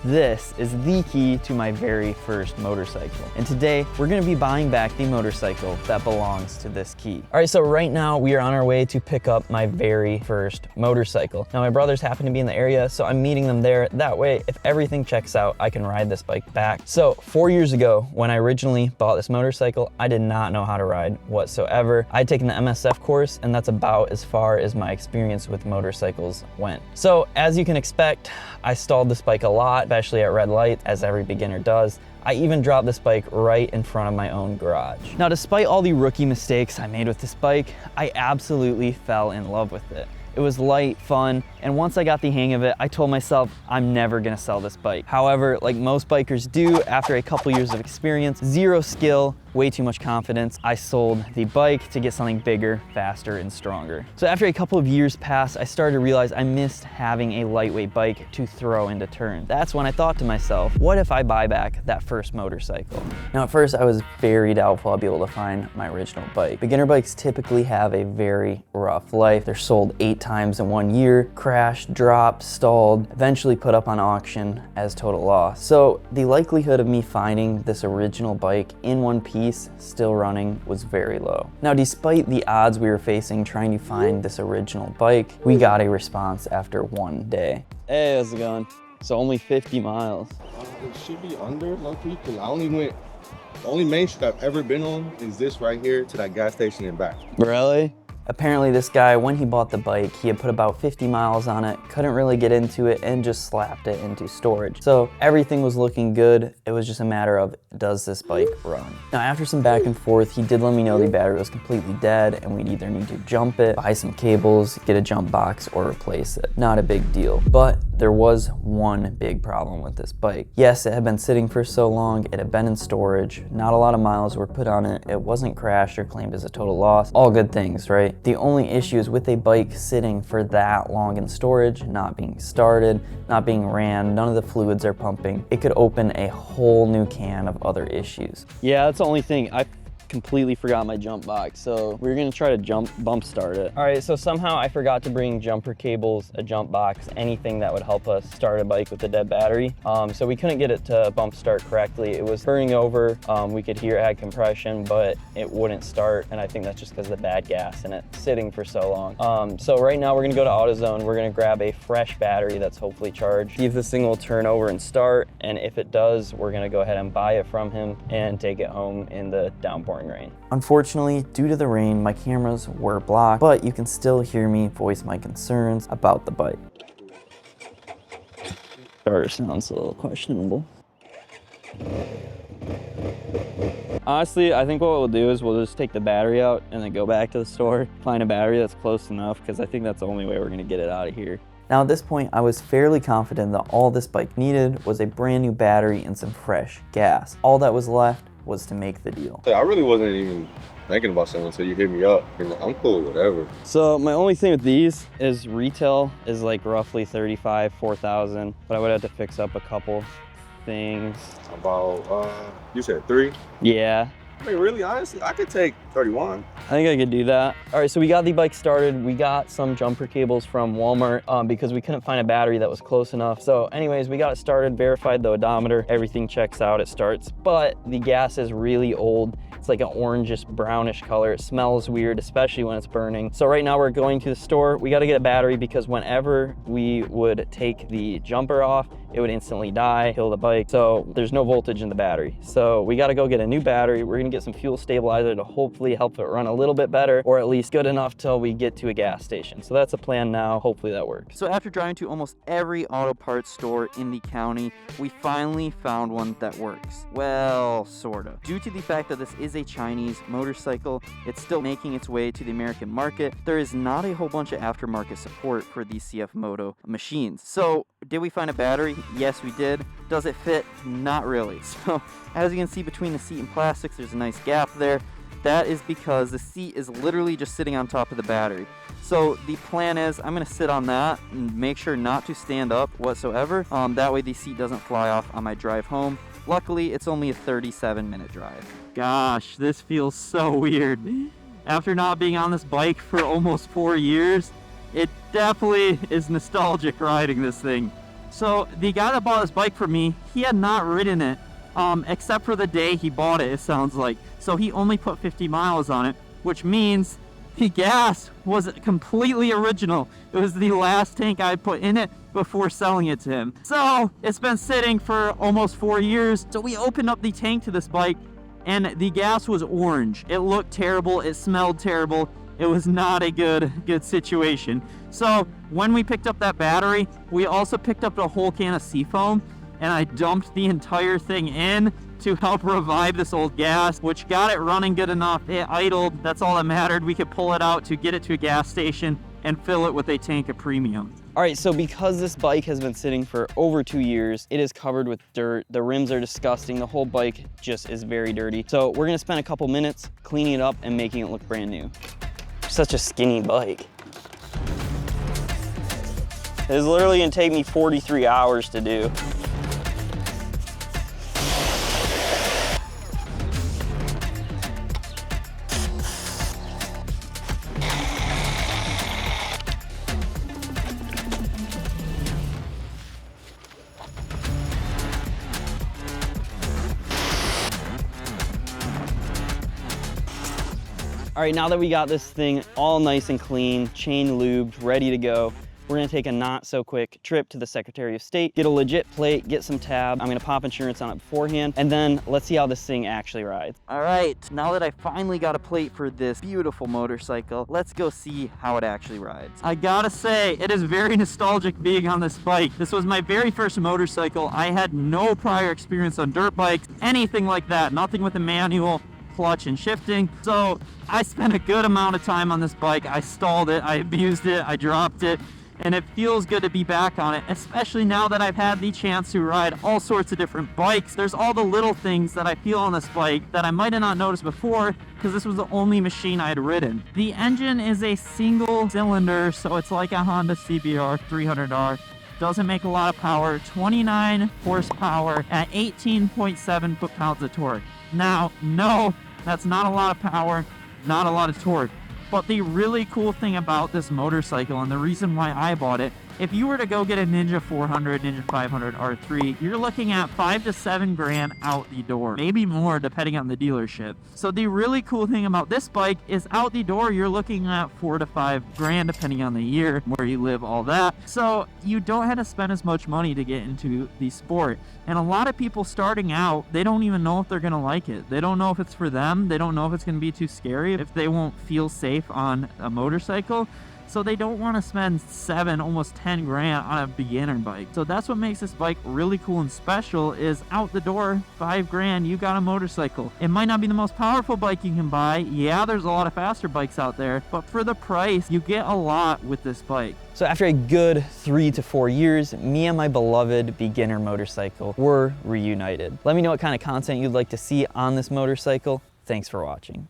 This is the key to my very first motorcycle. And today we're gonna be buying back the motorcycle that belongs to this key. All right, so right now we are on our way to pick up my very first motorcycle. Now my brothers happen to be in the area, so I'm meeting them there. That way, if everything checks out, I can ride this bike back. So 4 years ago, when I originally bought this motorcycle, I did not know how to ride whatsoever. I'd taken the MSF course, and that's about as far as my experience with motorcycles went. So as you can expect, I stalled this bike a lot, especially at red lights, as every beginner does. I even dropped this bike right in front of my own garage. Now, despite all the rookie mistakes I made with this bike, I absolutely fell in love with it. It was light, fun, and once I got the hang of it, I told myself I'm never gonna sell this bike. However, like most bikers do, after a couple years of experience, zero skill, way too much confidence, I sold the bike to get something bigger, faster, and stronger. So after a couple of years passed, I started to realize I missed having a lightweight bike to throw into turns. That's when I thought to myself, what if I buy back that first motorcycle? Now at first I was very doubtful I'd be able to find my original bike. Beginner bikes typically have a very rough life. They're sold 8 times in 1 year, crashed, dropped, stalled, eventually put up on auction as total loss. So the likelihood of me finding this original bike in one piece still running was very low. Now, despite the odds we were facing trying to find this original bike, we got a response after 1 day. Hey, how's it going? So only 50 miles. It should be under, luckily, because the only main street I've ever been on is this right here to that gas station and back. Really? Apparently this guy, when he bought the bike, he had put about 50 miles on it, couldn't really get into it, and just slapped it into storage. So everything was looking good. It was just a matter of, does this bike run? Now after some back and forth, he did let me know the battery was completely dead and we'd either need to jump it, buy some cables, get a jump box, or replace it. Not a big deal. But there was one big problem with this bike. Yes, it had been sitting for so long, it had been in storage, not a lot of miles were put on it, it wasn't crashed or claimed as a total loss. All good things, right? The only issue is with a bike sitting for that long in storage, not being started, not being ran, none of the fluids are pumping, it could open a whole new can of other issues. Yeah, that's the only thing. I completely forgot my jump box, so we're gonna try to bump start it. All right, so somehow I forgot to bring jumper cables, a jump box, anything that would help us start a bike with a dead battery. So we couldn't get it to bump start correctly. It was burning over. We could hear it had compression, but it wouldn't start, and I think that's just because of the bad gas and it sitting for so long. So right now we're gonna go to AutoZone. We're gonna grab a fresh battery that's hopefully charged, see if this thing will turn over and start, and if it does, we're gonna go ahead and buy it from him and take it home in the downpouring rain. Unfortunately, due to the rain, my cameras were blocked, but you can still hear me voice my concerns about the bike. Starter sounds a little questionable. Honestly, I think what we'll do is we'll just take the battery out and then go back to the store, find a battery that's close enough, because I think that's the only way we're gonna get it out of here. Now at this point, I was fairly confident that all this bike needed was a brand new battery and some fresh gas. All that was left was to make the deal. I really wasn't even thinking about something until you hit me up. And I'm cool with whatever. So my only thing with these is retail is like roughly 35, 4,000, but I would have to fix up a couple things. About, you said 3? Yeah. I mean, really, honestly, I could take 31. I think I could do that. All right, so we got the bike started. We got some jumper cables from Walmart because we couldn't find a battery that was close enough. So anyways, we got it started, verified the odometer, everything checks out, it starts, but the gas is really old. It's like an orangish brownish color. It smells weird, especially when it's burning. So right now we're going to the store. We got to get a battery because whenever we would take the jumper off, it would instantly die, kill the bike. So there's no voltage in the battery. So we got to go get a new battery. We're gonna get some fuel stabilizer to hopefully help it run a little bit better, or at least good enough till we get to a gas station. So that's a plan now. Hopefully that works. So after driving to almost every auto parts store in the county, we finally found one that works. Well, sort of. Due to the fact that this is a Chinese motorcycle, it's still making its way to the American market. There is not a whole bunch of aftermarket support for these CF Moto machines. So did we find a battery? Yes, we did. Does it fit? Not really. So as you can see between the seat and plastics, there's a nice gap there. That is because the seat is literally just sitting on top of the battery. So the plan is I'm gonna sit on that and make sure not to stand up whatsoever. That way the seat doesn't fly off on my drive home. Luckily, it's only a 37-minute drive. Gosh, this feels so weird. After not being on this bike for almost 4 years, it definitely is nostalgic riding this thing. So the guy that bought this bike for me, he had not ridden it, except for the day he bought it, it sounds like. So he only put 50 miles on it, which means the gas was completely original. It was the last tank I put in it before selling it to him. So it's been sitting for almost 4 years. So we opened up the tank to this bike and the gas was orange. It looked terrible, it smelled terrible. It was not a good situation. So when we picked up that battery, we also picked up a whole can of seafoam, and I dumped the entire thing in to help revive this old gas, which got it running good enough. It idled, that's all that mattered. We could pull it out to get it to a gas station and fill it with a tank of premium. All right, so because this bike has been sitting for over 2 years, it is covered with dirt. The rims are disgusting. The whole bike just is very dirty. So we're gonna spend a couple minutes cleaning it up and making it look brand new. Such a skinny bike. It's literally gonna take me 43 hours to do. All right, now that we got this thing all nice and clean, chain lubed, ready to go, we're gonna take a not so quick trip to the Secretary of State, get a legit plate, get some tab. I'm gonna pop insurance on it beforehand, and then let's see how this thing actually rides. All right, now that I finally got a plate for this beautiful motorcycle, let's go see how it actually rides. I gotta say, it is very nostalgic being on this bike. This was my very first motorcycle. I had no prior experience on dirt bikes, anything like that, nothing with a manual, clutch and shifting. So I spent a good amount of time on this bike. I stalled it, I abused it, I dropped it, and it feels good to be back on it, especially now that I've had the chance to ride all sorts of different bikes. There's all the little things that I feel on this bike that I might have not noticed before because this was the only machine I had ridden. The engine is a single cylinder, so it's like a Honda CBR 300R. Doesn't make a lot of power, 29 horsepower at 18.7 foot-pounds of torque. Now, no, that's not a lot of power, not a lot of torque. But the really cool thing about this motorcycle, and the reason why I bought it, if you were to go get a Ninja 400, Ninja 500 R3, you're looking at 5 to 7 grand out the door, maybe more depending on the dealership. So the really cool thing about this bike is out the door, you're looking at 4 to 5 grand depending on the year, where you live, all that. So you don't have to spend as much money to get into the sport. And a lot of people starting out, they don't even know if they're gonna like it. They don't know if it's for them. They don't know if it's gonna be too scary, if they won't feel safe on a motorcycle. So they don't want to spend 7, almost 10 grand on a beginner bike. So that's what makes this bike really cool and special is out the door, 5 grand, you got a motorcycle. It might not be the most powerful bike you can buy. Yeah, there's a lot of faster bikes out there, but for the price, you get a lot with this bike. So after a good 3 to 4 years, me and my beloved beginner motorcycle were reunited. Let me know what kind of content you'd like to see on this motorcycle. Thanks for watching.